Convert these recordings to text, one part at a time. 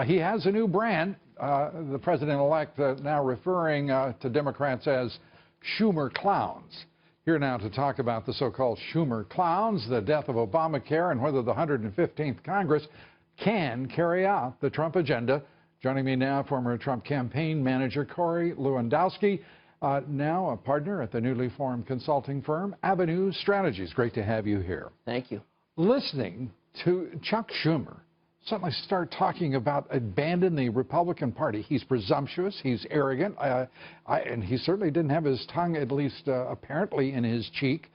He has a new brand. The president-elect now referring to Democrats as Schumer clowns. Here now to talk about the so-called Schumer clowns, the death of Obamacare, and whether the 115th Congress can carry out the Trump agenda. Joining me now, former Trump campaign manager Corey Lewandowski, now a partner at the newly formed consulting firm Avenue Strategies. Great to have you here. Thank you. Listening to Chuck Schumer suddenly start talking about abandon the Republican Party. He's presumptuous, he's arrogant, and he certainly didn't have his tongue, at least apparently, in his cheek.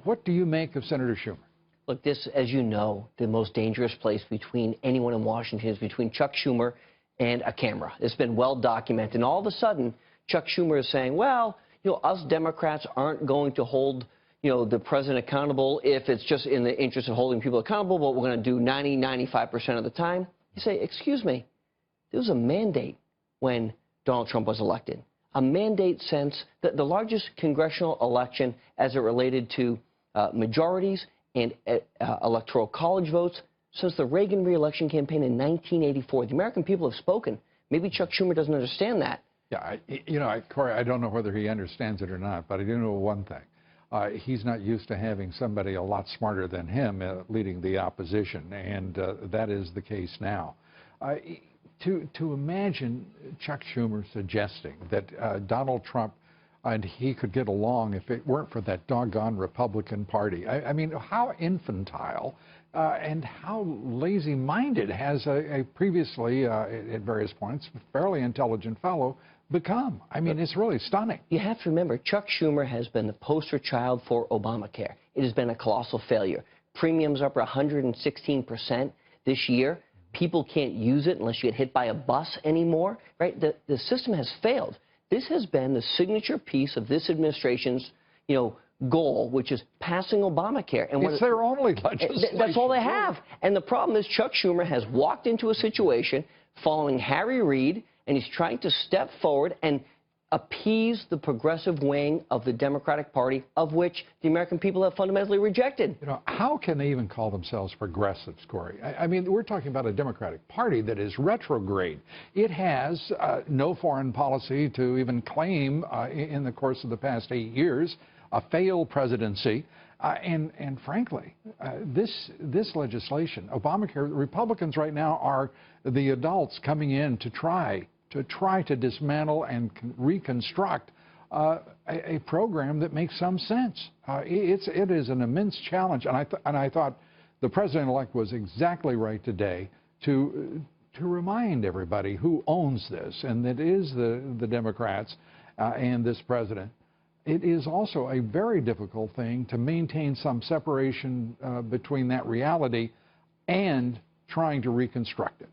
What do you make of Senator Schumer? Look, this, as you know, the most dangerous place between anyone in Washington is between Chuck Schumer and a camera. It's been well documented. And all of a sudden, Chuck Schumer is saying, well, us Democrats aren't going to hold the president accountable if it's just in the interest of holding people accountable, but we're going to do 95% of the time. You say, excuse me, there was a mandate when Donald Trump was elected. A mandate since the largest congressional election as it related to majorities and electoral college votes since the Reagan re-election campaign in 1984. The American people have spoken. Maybe Chuck Schumer doesn't understand that. Yeah, Corey, I don't know whether he understands it or not, but I do know one thing. He's not used to having somebody a lot smarter than him leading the opposition, and that is the case now. To imagine Chuck Schumer suggesting that Donald Trump and he could get along if it weren't for that doggone Republican Party. I mean, how infantile and how lazy-minded has a previously, at various points, fairly intelligent fellow become? I mean, it's really stunning. You have to remember, Chuck Schumer has been the poster child for Obamacare. It has been a colossal failure. Premiums up 116% this year. People can't use it unless you get hit by a bus anymore, right? The system has failed. This has been the signature piece of this administration's, goal, which is passing Obamacare. And it's their only legislation. That's all they have. And the problem is Chuck Schumer has walked into a situation following Harry Reid, and he's trying to step forward and appease the progressive wing of the Democratic Party, of which the American people have fundamentally rejected. How can they even call themselves progressives, Corey? I mean, we're talking about a Democratic Party that is retrograde. It has no foreign policy to even claim in the course of the past 8 years, a failed presidency. And frankly, this legislation, Obamacare, Republicans right now are the adults coming in to try to dismantle and reconstruct a program that makes some sense. It is an immense challenge, and I thought the president-elect was exactly right today to remind everybody who owns this, and that is the Democrats and this president. It is also a very difficult thing to maintain some separation between that reality and trying to reconstruct it.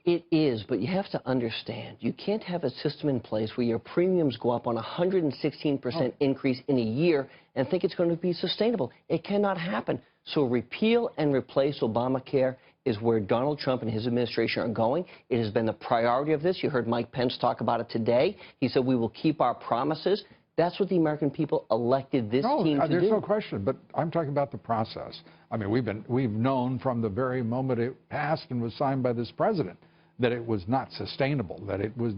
It is, but you have to understand, you can't have a system in place where your premiums go up on 116% increase in a year and think it's going to be sustainable. It cannot happen. So repeal and replace Obamacare is where Donald Trump and his administration are going. It has been the priority of this. You heard Mike Pence talk about it today. He said we will keep our promises. That's what the American people elected this team to do. There's no question, but I'm talking about the process. I mean, we've known from the very moment it passed and was signed by this president that it was not sustainable, that it was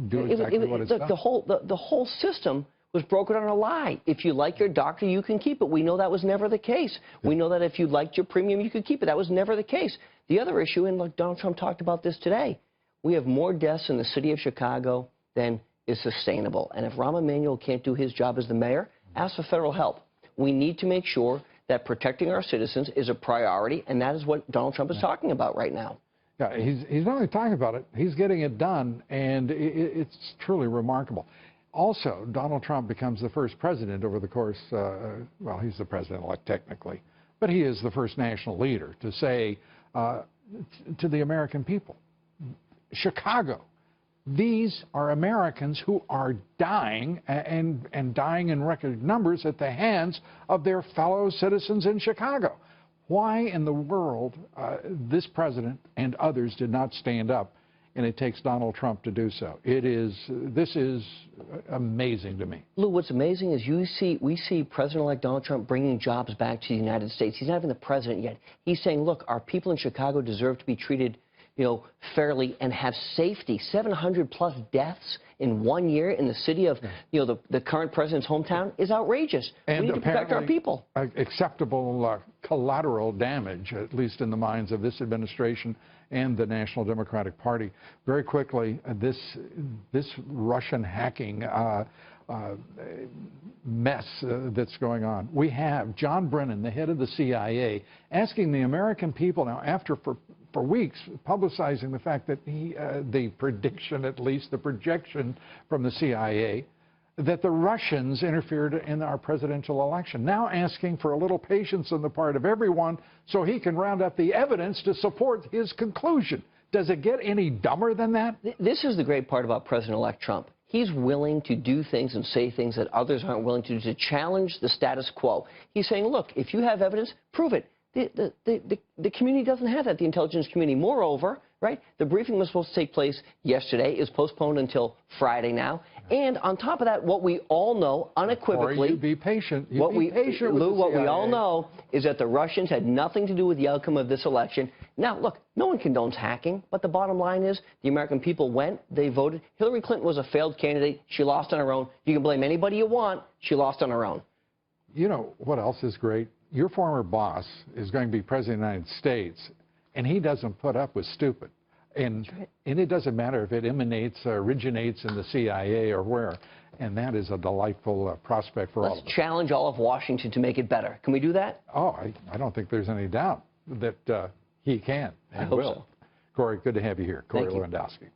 do exactly what it's done. The whole system was broken on a lie. If you like your doctor, you can keep it. We know that was never the case. Yeah. We know that if you liked your premium, you could keep it. That was never the case. The other issue, and look, Donald Trump talked about this today, we have more deaths in the city of Chicago than is sustainable. And if Rahm Emanuel can't do his job as the mayor, ask for federal help. We need to make sure that protecting our citizens is a priority, and that is what Donald Trump is talking about right now. Yeah, he's not only talking about it, he's getting it done, and it's truly remarkable. Also, Donald Trump becomes the first president over the course, well, he's the president-elect technically, but he is the first national leader to say to the American people, Chicago, these are Americans who are dying and dying in record numbers at the hands of their fellow citizens in Chicago. Why in the world this president and others did not stand up, and it takes Donald Trump to do so? This is amazing to me. Lou, what's amazing is we see President-elect Donald Trump bringing jobs back to the United States. He's not even the president yet. He's saying, look, our people in Chicago deserve to be treated fairly and have safety. 700+ deaths in 1 year in the city of, the current president's hometown is outrageous. And we need to protect our people. Acceptable collateral damage, at least in the minds of this administration and the National Democratic Party. Very quickly, this Russian hacking mess that's going on. We have John Brennan, the head of the CIA, asking the American people now, after for weeks publicizing the fact that the prediction, at least the projection from the CIA, that the Russians interfered in our presidential election, now asking for a little patience on the part of everyone so he can round up the evidence to support his conclusion. Does it get any dumber than that? This is the great part about President-elect Trump. He's willing to do things and say things that others aren't willing to do, to challenge the status quo. He's saying, look, if you have evidence, prove it. The community doesn't have that, the intelligence community. Moreover, right, the briefing was supposed to take place yesterday, is postponed until Friday now. And on top of that, what we all know unequivocally... Or you be patient. Lou, what we all know is that the Russians had nothing to do with the outcome of this election. Now, look, no one condones hacking, but the bottom line is the American people went, they voted. Hillary Clinton was a failed candidate. She lost on her own. You can blame anybody you want. She lost on her own. You know what else is great? Your former boss is going to be president of the United States, and he doesn't put up with stupid. And it doesn't matter if it originates in the CIA or where. And that is a delightful prospect for all of us. Let's challenge all of Washington to make it better. Can we do that? Oh, I don't think there's any doubt that he can and I hope will. so. Corey, good to have you here. Corey Lewandowski.